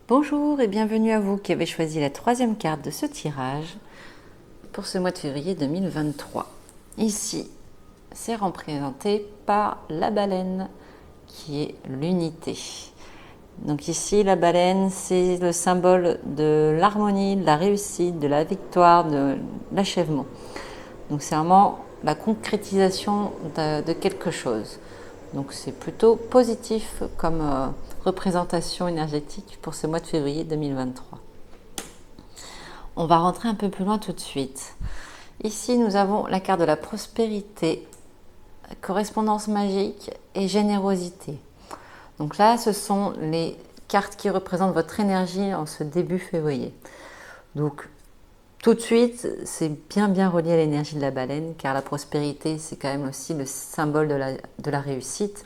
Bonjour et bienvenue à vous qui avez choisi la troisième carte de ce tirage pour ce mois de février 2023. Ici, c'est représenté par la baleine qui est l'unité. Donc ici, la baleine, c'est le symbole de l'harmonie, de la réussite, de la victoire, de l'achèvement. Donc c'est vraiment la concrétisation de quelque chose. Donc c'est plutôt positif comme représentation énergétique pour ce mois de février 2023. On va rentrer un peu plus loin tout de suite. Ici, nous avons la carte de la prospérité, correspondance magique et générosité. Donc là, ce sont les cartes qui représentent votre énergie en ce début février. Donc tout de suite, c'est bien relié à l'énergie de la baleine, car la prospérité, c'est quand même aussi le symbole de la réussite,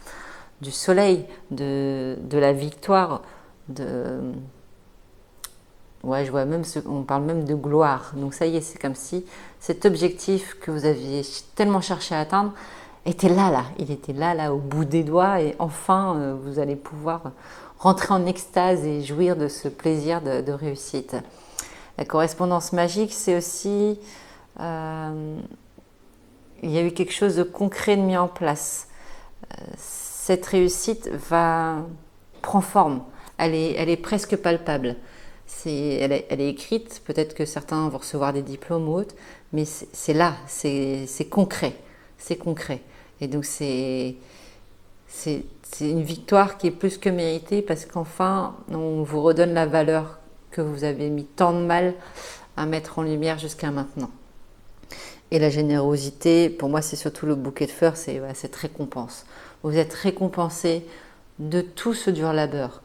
du soleil, de la victoire, ouais, je vois même, on parle même de gloire. Donc ça y est, c'est comme si cet objectif que vous aviez tellement cherché à atteindre était là. Il était là, au bout des doigts, et enfin, vous allez pouvoir rentrer en extase et jouir de ce plaisir de réussite. La correspondance magique, c'est aussi, il y a eu quelque chose de concret de mis en place. Cette réussite prend forme, elle est presque palpable. Elle est écrite, peut-être que certains vont recevoir des diplômes ou autres, mais c'est là, c'est concret, Et donc c'est une victoire qui est plus que méritée parce qu'enfin, on vous redonne la valeur que vous avez mis tant de mal à mettre en lumière jusqu'à maintenant. Et la générosité, pour moi, c'est surtout le bouquet de fleurs, c'est cette récompense. Vous êtes récompensé de tout ce dur labeur.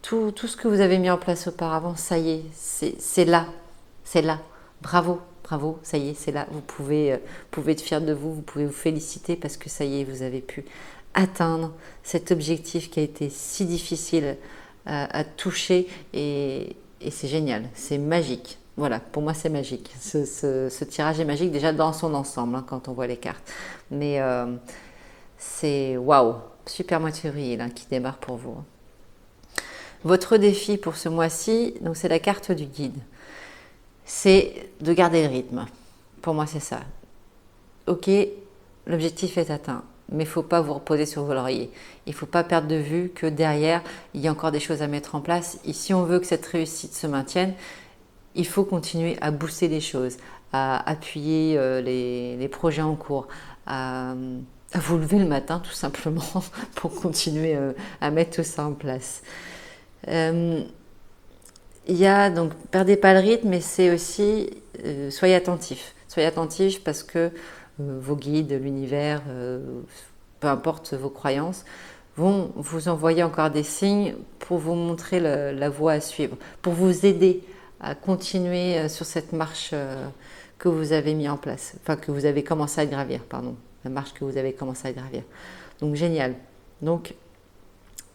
Tout ce que vous avez mis en place auparavant, ça y est, c'est là. Bravo, ça y est, c'est là. Vous pouvez être fier de vous, vous pouvez vous féliciter parce que ça y est, vous avez pu atteindre cet objectif qui a été si difficile à toucher et c'est génial, c'est magique. Voilà, pour moi c'est magique. Ce tirage est magique déjà dans son ensemble quand on voit les cartes. Mais c'est waouh, super mois de février qui démarre pour vous. Votre défi pour ce mois-ci, donc c'est la carte du guide. C'est de garder le rythme. Pour moi c'est ça. Ok, l'objectif est atteint. Mais il ne faut pas vous reposer sur vos lauriers. Il ne faut pas perdre de vue que derrière, il y a encore des choses à mettre en place. Et si on veut que cette réussite se maintienne, il faut continuer à booster les choses, à appuyer les projets en cours, à vous lever le matin tout simplement pour continuer à mettre tout ça en place. Il y a donc, perdez pas le rythme, mais c'est aussi, soyez attentifs. Soyez attentifs parce que vos guides, l'univers, peu importe vos croyances, vont vous envoyer encore des signes pour vous montrer la voie à suivre, pour vous aider à continuer sur cette marche que vous avez mis en place, que vous avez commencé à gravir, la marche que vous avez commencé à gravir. Donc génial. Donc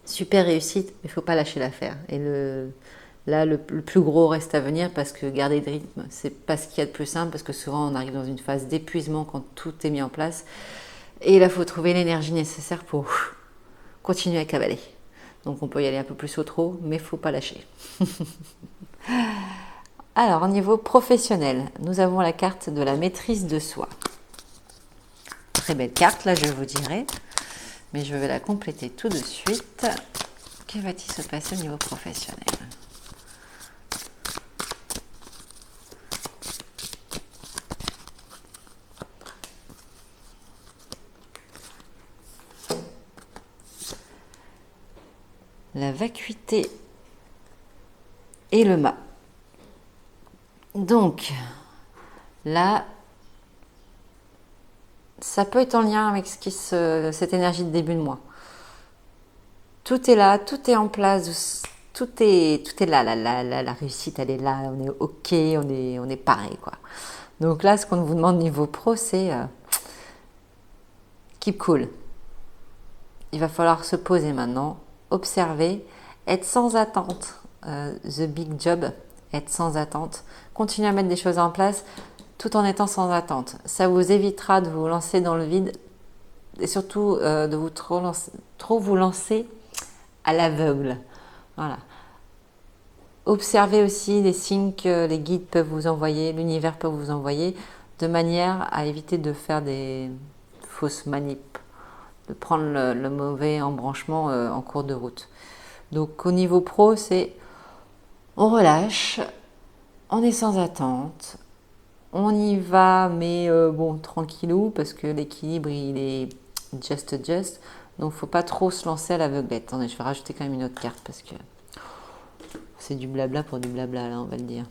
super réussite, mais il ne faut pas lâcher l'affaire. Et le plus gros reste à venir parce que garder le rythme, c'est pas ce qu'il y a de plus simple parce que souvent on arrive dans une phase d'épuisement quand tout est mis en place. Et là, il faut trouver l'énergie nécessaire pour continuer à cavaler. Donc on peut y aller un peu plus au trot, mais il ne faut pas lâcher. Alors, au niveau professionnel, nous avons la carte de la maîtrise de soi. Très belle carte, là je vous dirai. Mais je vais la compléter tout de suite. Que va-t-il se passer au niveau professionnel ? La vacuité et le mât. Donc, là, ça peut être en lien avec cette énergie de début de mois. Tout est là, tout est en place, tout est là, la réussite elle est là, on est ok, on est pareil quoi. Donc là, ce qu'on vous demande niveau pro, c'est keep cool. Il va falloir se poser maintenant, observer, être sans attente. The big job, être sans attente. Continuer à mettre des choses en place tout en étant sans attente. Ça vous évitera de vous lancer dans le vide et surtout de vous trop vous lancer à l'aveugle. Voilà. Observez aussi les signes que les guides peuvent vous envoyer, l'univers peut vous envoyer, de manière à éviter de faire des fausses manips, de prendre le mauvais embranchement en cours de route. Donc au niveau pro, c'est on relâche, on est sans attente, on y va, mais bon, tranquillou, parce que l'équilibre, il est just. Donc, faut pas trop se lancer à l'aveuglette. Attendez, je vais rajouter quand même une autre carte, parce que c'est du blabla pour du blabla, là, on va le dire.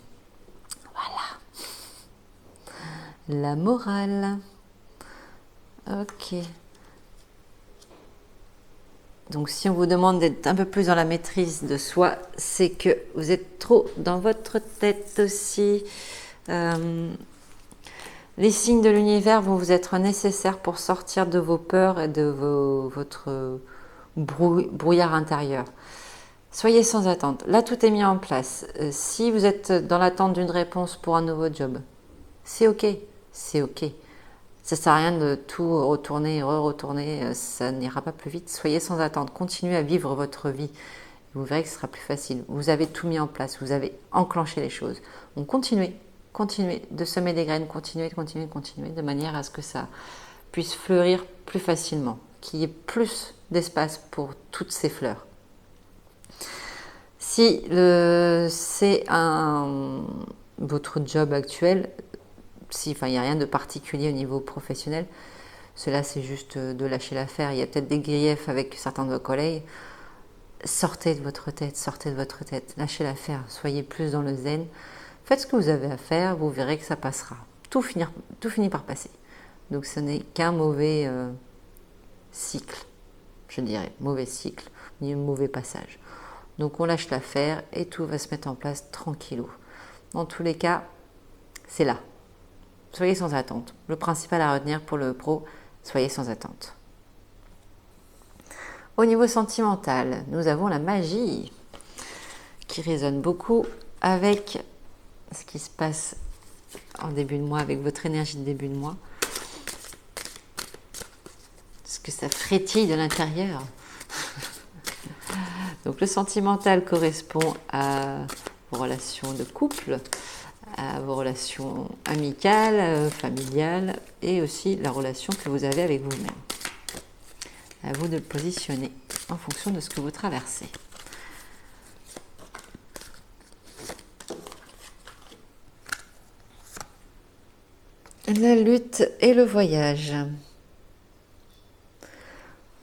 Voilà. La morale. Ok. Donc, si on vous demande d'être un peu plus dans la maîtrise de soi, c'est que vous êtes trop dans votre tête aussi. Les signes de l'univers vont vous être nécessaires pour sortir de vos peurs et de votre brouillard intérieur. Soyez sans attente. Là, tout est mis en place. Si vous êtes dans l'attente d'une réponse pour un nouveau job, c'est ok. C'est ok. Ça sert à rien de tout retourner et re-retourner. Ça n'ira pas plus vite. Soyez sans attente. Continuez à vivre votre vie. Vous verrez que ce sera plus facile. Vous avez tout mis en place. Vous avez enclenché les choses. Donc, continuez de semer des graines, continuez, de manière à ce que ça puisse fleurir plus facilement, qu'il y ait plus d'espace pour toutes ces fleurs. Si c'est votre job actuel, il n'y a rien de particulier au niveau professionnel, cela c'est juste de lâcher l'affaire, il y a peut-être des griefs avec certains de vos collègues, sortez de votre tête, lâchez l'affaire, soyez plus dans le zen, faites ce que vous avez à faire, vous verrez que ça passera. Tout finit par passer. Donc ce n'est qu'un mauvais cycle, je dirais, mauvais cycle, ni un mauvais passage. Donc on lâche l'affaire et tout va se mettre en place tranquillou. Dans tous les cas, c'est là. Soyez sans attente. Le principal à retenir pour le pro, soyez sans attente. Au niveau sentimental, nous avons la magie qui résonne beaucoup avec ce qui se passe en début de mois, avec votre énergie de début de mois. Parce que ça frétille de l'intérieur. Donc le sentimental correspond à vos relations de couple, à vos relations amicales, familiales et aussi la relation que vous avez avec vous-même. À vous de le positionner en fonction de ce que vous traversez. La lutte et le voyage.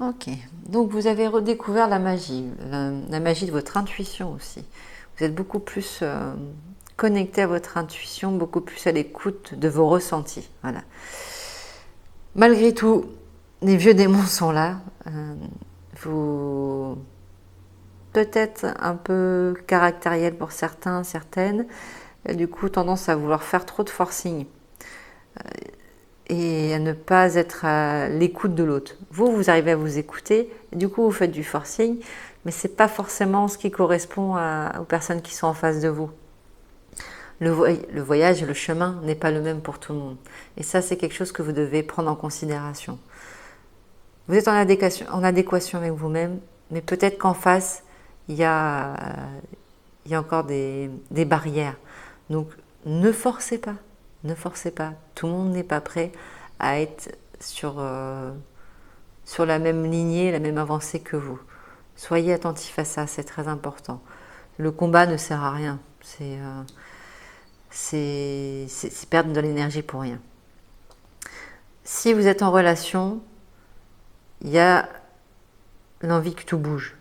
Ok, donc vous avez redécouvert la magie de votre intuition aussi. Vous êtes beaucoup plus connecté à votre intuition, beaucoup plus à l'écoute de vos ressentis. Voilà. Malgré tout, les vieux démons sont là. Vous peut-être un peu caractériel pour certains, certaines. Et du coup, tendance à vouloir faire trop de forcing. Et à ne pas être à l'écoute de l'autre. Vous arrivez à vous écouter, et du coup vous faites du forcing, mais ce n'est pas forcément ce qui correspond aux personnes qui sont en face de vous. Le voyage, le chemin n'est pas le même pour tout le monde. Et ça, c'est quelque chose que vous devez prendre en considération. Vous êtes en adéquation avec vous-même, mais peut-être qu'en face, il y a encore des barrières. Donc, ne forcez pas. Ne forcez pas. Tout le monde n'est pas prêt à être sur la même lignée, la même avancée que vous. Soyez attentifs à ça, c'est très important. Le combat ne sert à rien. C'est perdre de l'énergie pour rien. Si vous êtes en relation, il y a l'envie que tout bouge.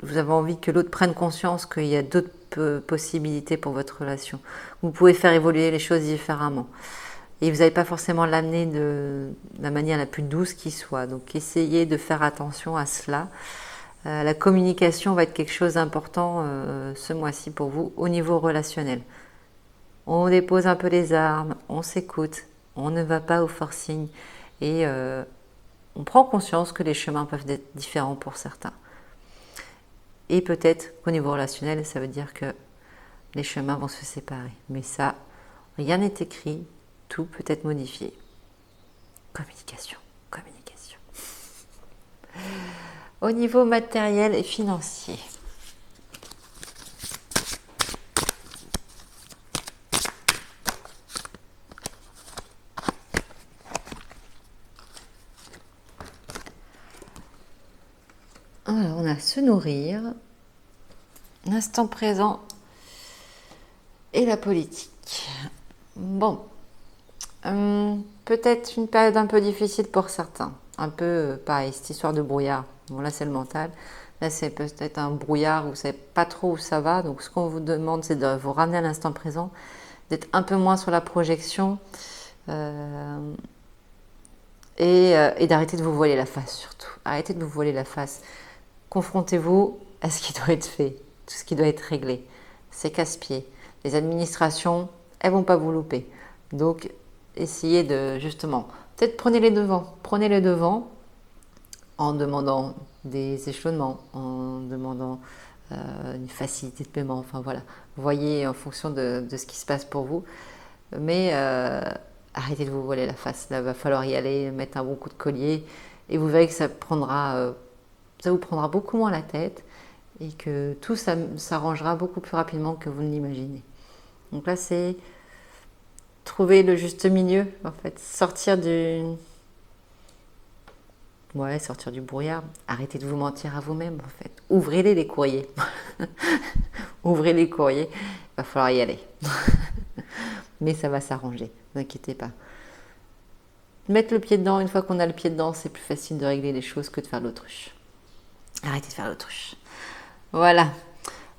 Vous avez envie que l'autre prenne conscience qu'il y a d'autres possibilités pour votre relation. Vous pouvez faire évoluer les choses différemment. Et vous n'allez pas forcément l'amener de la manière la plus douce qui soit. Donc essayez de faire attention à cela. La communication va être quelque chose d'important ce mois-ci pour vous au niveau relationnel. On dépose un peu les armes, on s'écoute, on ne va pas au forcing et on prend conscience que les chemins peuvent être différents pour certains. Et peut-être qu'au niveau relationnel, ça veut dire que les chemins vont se séparer. Mais ça, rien n'est écrit, tout peut être modifié. Communication, communication. au niveau matériel et financier. Alors, on a se nourrir, l'instant présent et la politique. Bon, peut-être une période un peu difficile pour certains. Un peu pareil, cette histoire de brouillard. Bon, là, c'est le mental. Là, c'est peut-être un brouillard où vous ne savez pas trop où ça va. Donc, ce qu'on vous demande, c'est de vous ramener à l'instant présent, d'être un peu moins sur la projection et d'arrêter de vous voiler la face, surtout. Arrêtez de vous voiler la face. Confrontez-vous à ce qui doit être fait, tout ce qui doit être réglé. C'est casse-pied. Les administrations, elles vont pas vous louper. Donc, essayez de, justement, peut-être prenez les devants. Prenez les devants en demandant des échelonnements, en demandant une facilité de paiement. Enfin, voilà. Voyez en fonction de ce qui se passe pour vous. Mais arrêtez de vous voiler la face. Là, il va falloir y aller, mettre un bon coup de collier. Et vous verrez que ça vous prendra beaucoup moins la tête et que tout s'arrangera beaucoup plus rapidement que vous ne l'imaginez. Donc là, c'est trouver le juste milieu, en fait. Sortir du brouillard. Arrêtez de vous mentir à vous-même, en fait. Ouvrez-les, les courriers. Ouvrez les courriers. Il va falloir y aller. Mais ça va s'arranger, ne vous inquiétez pas. Mettre le pied dedans, une fois qu'on a le pied dedans, c'est plus facile de régler les choses que de faire l'autruche. Arrêtez de faire l'autruche. Voilà.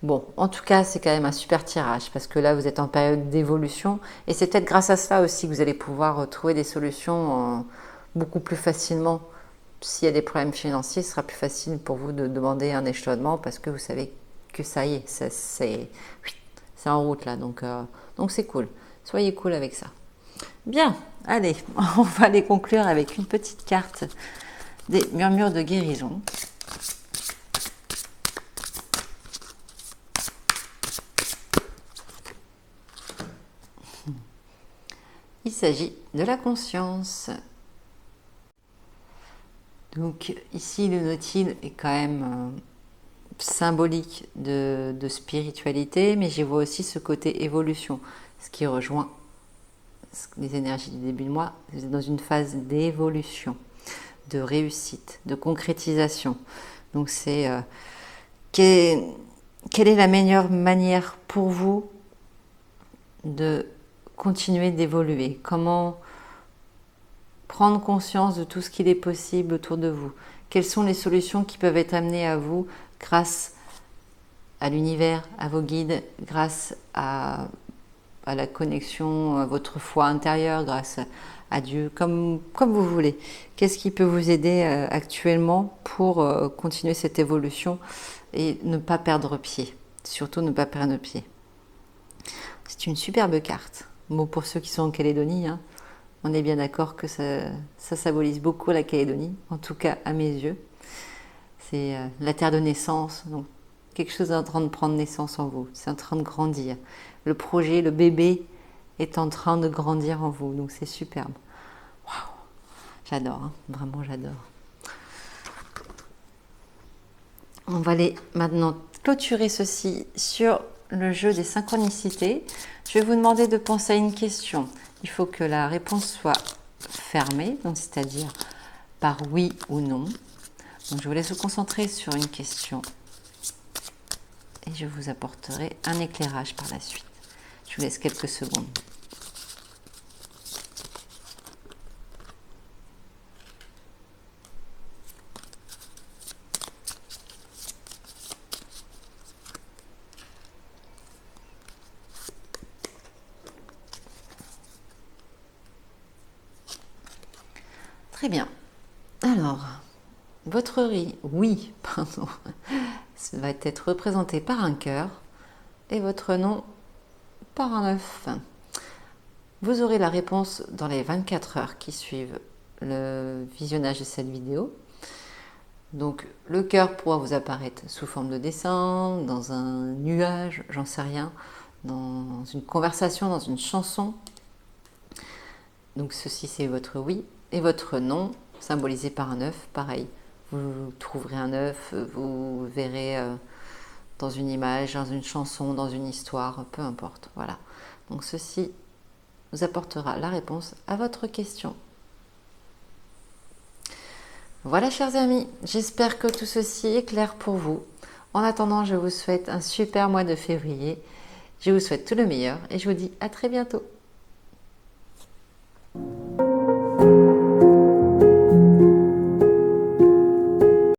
Bon, en tout cas, c'est quand même un super tirage parce que là, vous êtes en période d'évolution et c'est peut-être grâce à ça aussi que vous allez pouvoir trouver des solutions beaucoup plus facilement. S'il y a des problèmes financiers, ce sera plus facile pour vous de demander un échelonnement parce que vous savez que ça y est, c'est en route là. Donc c'est cool. Soyez cool avec ça. Bien, allez, on va les conclure avec une petite carte des murmures de guérison. Il s'agit de la conscience. Donc ici, le Nautile est quand même symbolique de spiritualité, mais j'y vois aussi ce côté évolution, ce qui rejoint les énergies du début de mois. Vous êtes dans une phase d'évolution, de réussite, de concrétisation. Donc c'est quelle est la meilleure manière pour vous de continuer d'évoluer? Comment prendre conscience de tout ce qu'il est possible autour de vous? Quelles sont les solutions qui peuvent être amenées à vous grâce à l'univers, à vos guides, grâce à la connexion, à votre foi intérieure, grâce à Dieu, comme vous voulez. Qu'est-ce qui peut vous aider actuellement pour continuer cette évolution et ne pas perdre pied? Surtout ne pas perdre pied. C'est une superbe carte. Bon, pour ceux qui sont en Calédonie, hein, on est bien d'accord que ça symbolise beaucoup la Calédonie, en tout cas à mes yeux. C'est la terre de naissance, donc quelque chose est en train de prendre naissance en vous, c'est en train de grandir. Le projet, le bébé est en train de grandir en vous, donc c'est superbe. Waouh, j'adore, hein, vraiment j'adore. On va aller maintenant clôturer ceci sur le jeu des synchronicités. Je vais vous demander de penser à une question. Il faut que la réponse soit fermée, donc c'est-à-dire par oui ou non. Donc je vous laisse vous concentrer sur une question et je vous apporterai un éclairage par la suite. Je vous laisse quelques secondes. Très bien. Alors, votre oui, pardon, va être représenté par un cœur et votre nom par un œuf. Vous aurez la réponse dans les 24 heures qui suivent le visionnage de cette vidéo. Donc le cœur pourra vous apparaître sous forme de dessin, dans un nuage, j'en sais rien, dans une conversation, dans une chanson. Donc ceci c'est votre oui. Et votre nom, symbolisé par un œuf, pareil, vous trouverez un œuf, vous verrez dans une image, dans une chanson, dans une histoire, peu importe. Voilà. Donc ceci vous apportera la réponse à votre question. Voilà, chers amis, j'espère que tout ceci est clair pour vous. En attendant, je vous souhaite un super mois de février. Je vous souhaite tout le meilleur et je vous dis à très bientôt.